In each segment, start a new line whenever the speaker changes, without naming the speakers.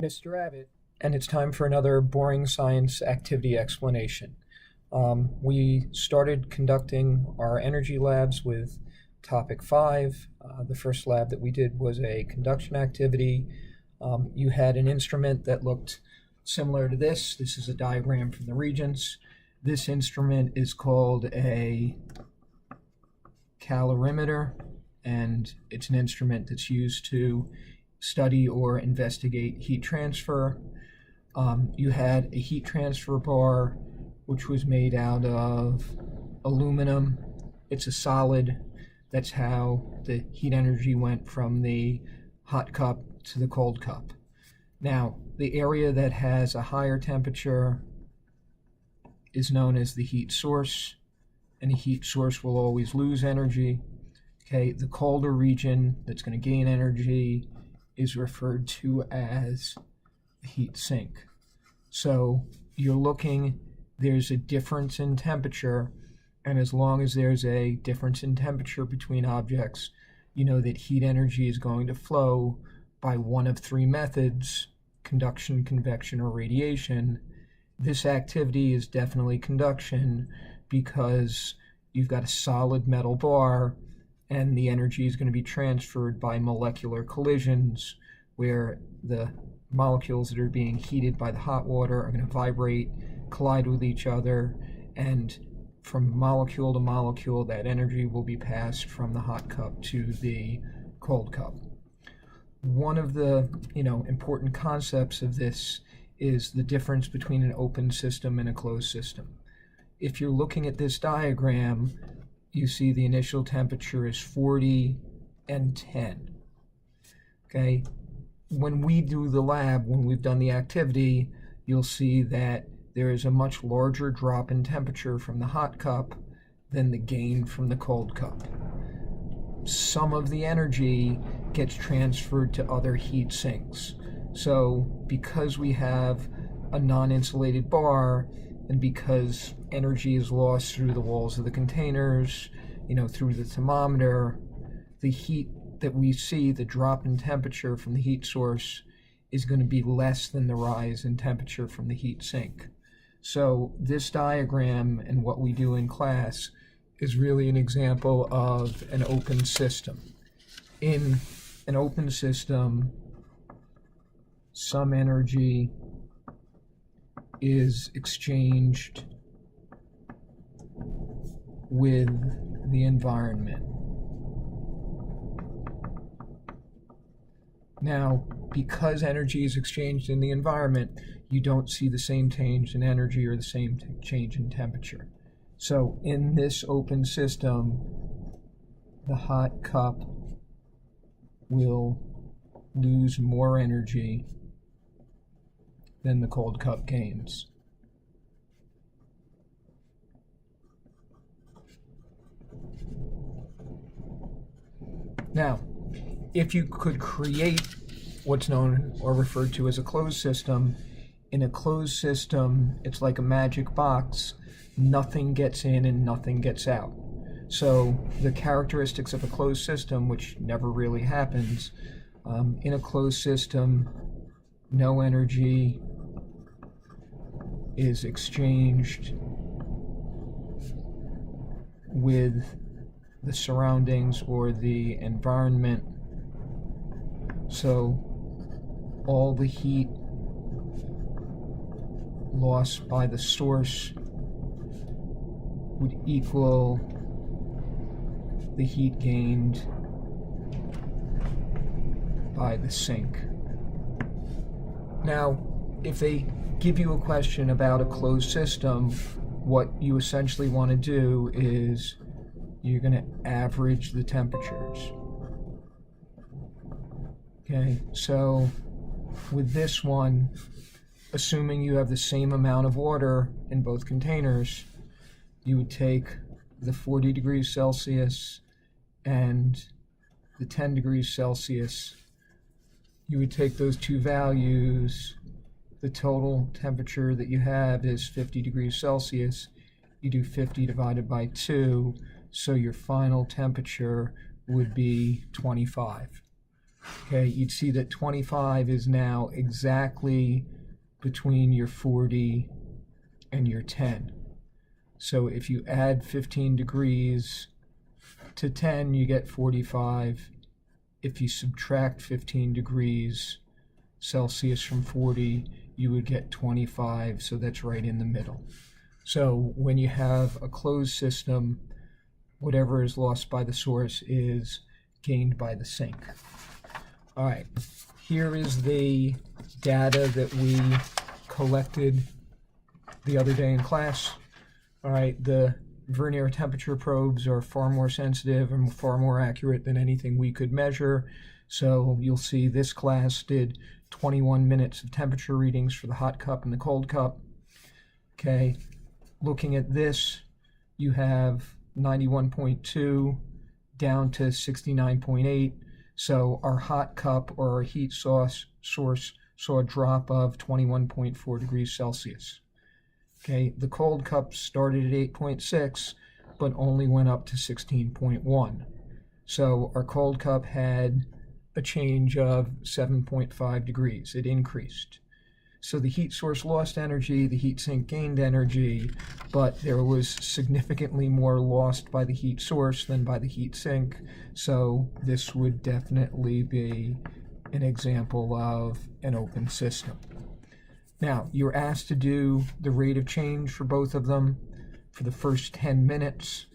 Mr. Abbott, and it's time for another boring science activity explanation. We started conducting our energy labs with topic 5. The first lab that we did was a conduction activity. You had an instrument that looked similar to this. This is a diagram from the Regents. This instrument is called a calorimeter, and it's an instrument that's used to study or investigate heat transfer. You had a heat transfer bar, which was made out of aluminum. It's a solid. That's how the heat energy went from the hot cup to the cold cup. Now, the area that has a higher temperature is known as the heat source, and the heat source will always lose energy. Okay, the colder region that's going to gain energy is referred to as the heat sink. So you're looking, there's a difference in temperature, and as long as there's a difference in temperature between objects, you know that heat energy is going to flow by one of three methods: conduction, convection, or radiation. This activity is definitely conduction because you've got a solid metal bar, and the energy is going to be transferred by molecular collisions, where the molecules that are being heated by the hot water are going to vibrate, collide with each other, and from molecule to molecule, that energy will be passed from the hot cup to the cold cup. One of the important concepts of this is the difference between an open system and a closed system. If you're looking at this diagram, you see the initial temperature is 40 and 10. Okay, when we do the lab, when we've done the activity, you'll see that there is a much larger drop in temperature from the hot cup than the gain from the cold cup. Some of the energy gets transferred to other heat sinks. So because we have a non-insulated bar, and because energy is lost through the walls of the containers, through the thermometer, the heat that we see, the drop in temperature from the heat source, is going to be less than the rise in temperature from the heat sink. So this diagram and what we do in class is really an example of an open system. In an open system, some energy is exchanged with the environment. Now, because energy is exchanged in the environment, you don't see the same change in energy or the same change in temperature. So in this open system, the hot cup will lose more energy than the cold cup gains. Now, if you could create what's known or referred to as a closed system, in a closed system, it's like a magic box. Nothing gets in and nothing gets out. So the characteristics of a closed system, which never really happens, in a closed system, no energy is exchanged with the surroundings or the environment. So all the heat lost by the source would equal the heat gained by the sink. Now, if they give you a question about a closed system, what you essentially want to do is you're going to average the temperatures. Okay, so with this one, assuming you have the same amount of water in both containers, you would take the 40 degrees Celsius and the 10 degrees Celsius. You would take those two values. The total temperature that you have is 50 degrees Celsius. You do 50 divided by 2, so your final temperature would be 25. okay, you'd see that 25 is now exactly between your 40 and your 10. So if you add 15 degrees to 10, you get 45. If you subtract 15 degrees Celsius from 40, you would get 25, so that's right in the middle. So when you have a closed system, whatever is lost by the source is gained by the sink. All right, here is the data that we collected the other day in class. All right, the Vernier temperature probes are far more sensitive and far more accurate than anything we could measure. So you'll see this class did 21 minutes of temperature readings for the hot cup and the cold cup. Okay, looking at this, you have 91.2 down to 69.8. So our hot cup or our heat source saw a drop of 21.4 degrees Celsius. Okay, the cold cup started at 8.6, but only went up to 16.1. So our cold cup had a change of 7.5 degrees. It increased. So the heat source lost energy, the heat sink gained energy, but there was significantly more lost by the heat source than by the heat sink. So this would definitely be an example of an open system. Now, you're asked to do the rate of change for both of them for the first 10 minutes.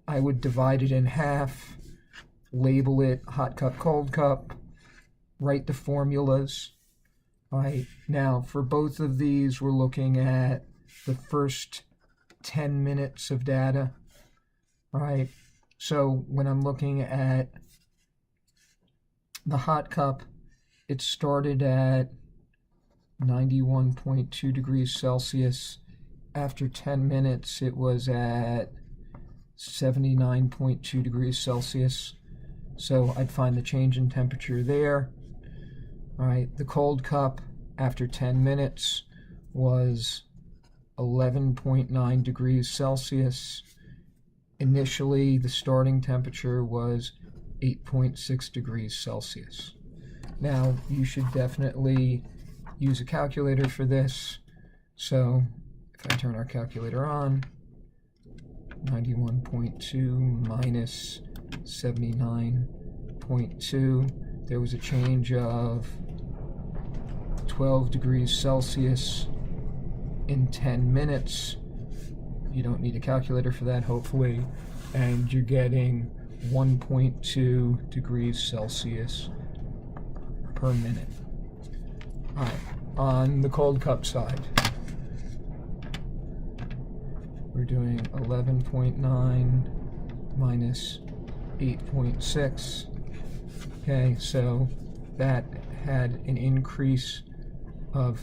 I would divide it in half, label it hot cup, cold cup, write the formulas. All right, now for both of these, we're looking at the first 10 minutes of data. All right, so when I'm looking at the hot cup, it started at 91.2 degrees Celsius. After 10 minutes, it was at 79.2 degrees Celsius. So I'd find the change in temperature there. All right, the cold cup after 10 minutes was 11.9 degrees Celsius. Initially, the starting temperature was 8.6 degrees Celsius. Now, you should definitely use a calculator for this. So if I turn our calculator on, 91.2 minus 79.2, there was a change of 12 degrees Celsius in 10 minutes. You don't need a calculator for that, hopefully, and you're getting 1.2 degrees Celsius per minute. All right, on the cold cup side, we're doing 11.9 minus 8.6. Okay, so that had an increase of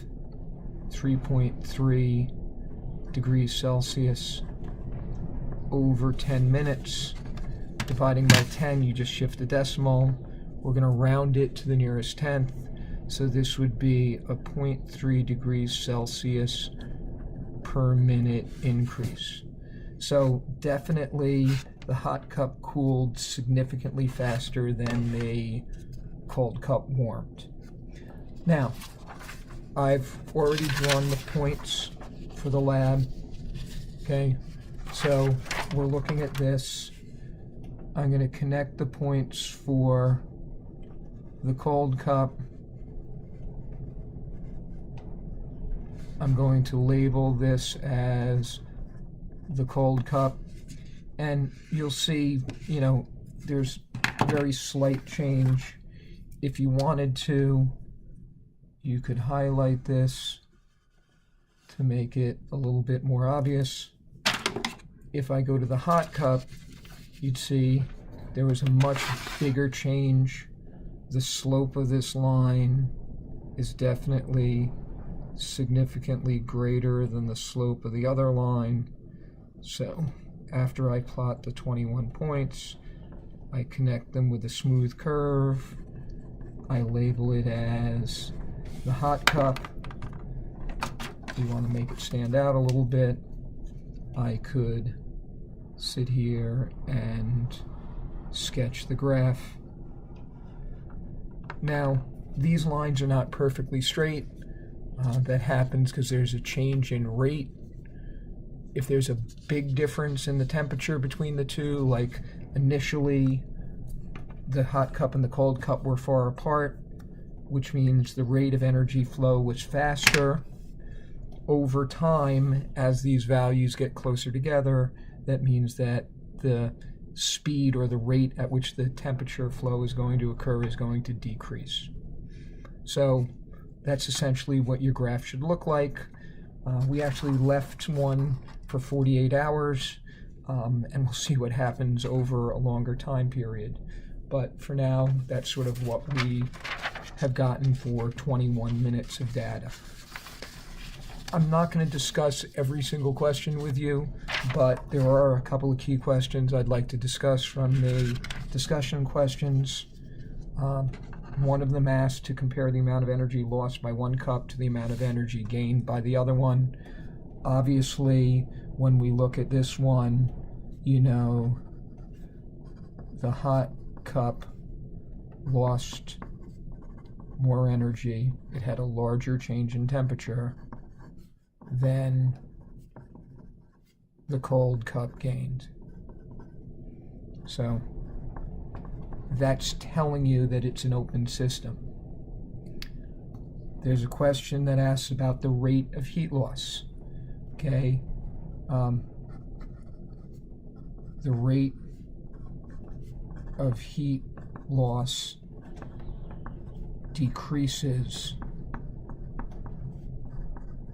3.3 degrees Celsius over 10 minutes. Dividing by 10, you just shift the decimal. We're going to round it to the nearest tenth. So this would be a 0.3 degrees Celsius per minute increase. So definitely the hot cup cooled significantly faster than the cold cup warmed. Now, I've already drawn the points for the lab. Okay, so we're looking at this. I'm going to connect the points for the cold cup. I'm going to label this as the cold cup, and you'll see, there's very slight change. If you wanted to, you could highlight this to make it a little bit more obvious. If I go to the hot cup, you'd see there was a much bigger change. The slope of this line is definitely significantly greater than the slope of the other line. So after I plot the 21 points, I connect them with a smooth curve. I label it as the hot cup. If you want to make it stand out a little bit, I could sit here and sketch the graph. Now, these lines are not perfectly straight. That happens because there's a change in rate. If there's a big difference in the temperature between the two, like initially the hot cup and the cold cup were far apart, which means the rate of energy flow was faster. Over time, as these values get closer together, that means that the speed or the rate at which the temperature flow is going to occur is going to decrease. So that's essentially what your graph should look like. We actually left one for 48 hours, and we'll see what happens over a longer time period. But for now, that's sort of what we have gotten for 21 minutes of data. I'm not going to discuss every single question with you, but there are a couple of key questions I'd like to discuss from the discussion questions. One of them asked to compare the amount of energy lost by one cup to the amount of energy gained by the other one. Obviously, when we look at this one, you know, the hot cup lost more energy. It had a larger change in temperature than the cold cup gained. So that's telling you that it's an open system. There's a question that asks about the rate of heat loss. Okay, the rate of heat loss decreases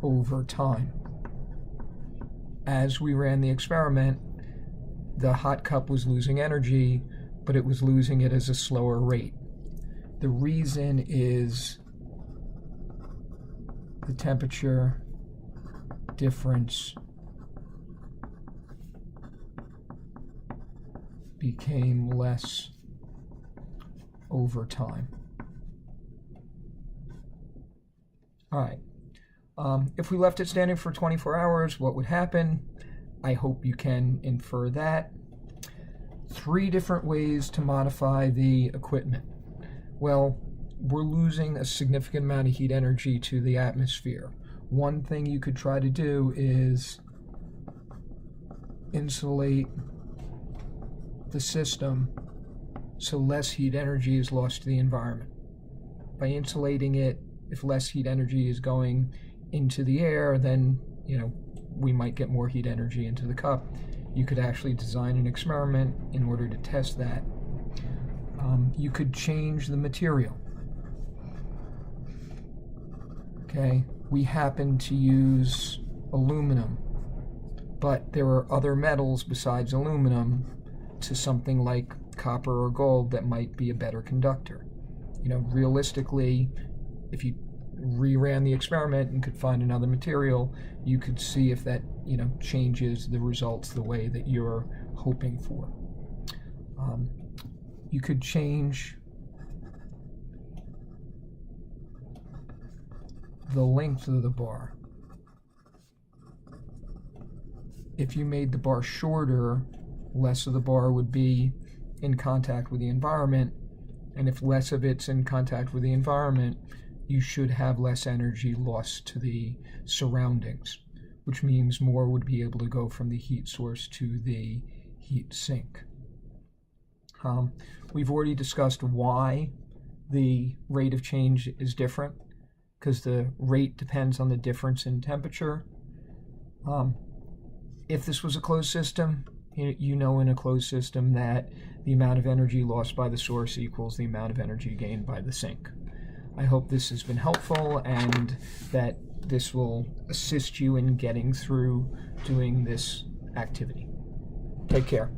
over time. As we ran the experiment, the hot cup was losing energy, but it was losing it as a slower rate. The reason is the temperature difference became less over time. All right. If we left it standing for 24 hours, what would happen? I hope you can infer that. 3 different ways to modify the equipment. Well, we're losing a significant amount of heat energy to the atmosphere. One thing you could try to do is insulate the system so less heat energy is lost to the environment. By insulating it, if less heat energy is going into the air, then we might get more heat energy into the cup. You could actually design an experiment in order to test that. You could change the material. Okay, we happen to use aluminum, but there are other metals besides aluminum to something like copper or gold that might be a better conductor. Realistically, if you reran the experiment and could find another material, you could see if that changes the results the way that you're hoping for. You could change the length of the bar. If you made the bar shorter, less of the bar would be in contact with the environment, and if less of it's in contact with the environment, you should have less energy lost to the surroundings, which means more would be able to go from the heat source to the heat sink. We've already discussed why the rate of change is different, because the rate depends on the difference in temperature. If this was a closed system, in a closed system that the amount of energy lost by the source equals the amount of energy gained by the sink. I hope this has been helpful and that this will assist you in getting through doing this activity. Take care.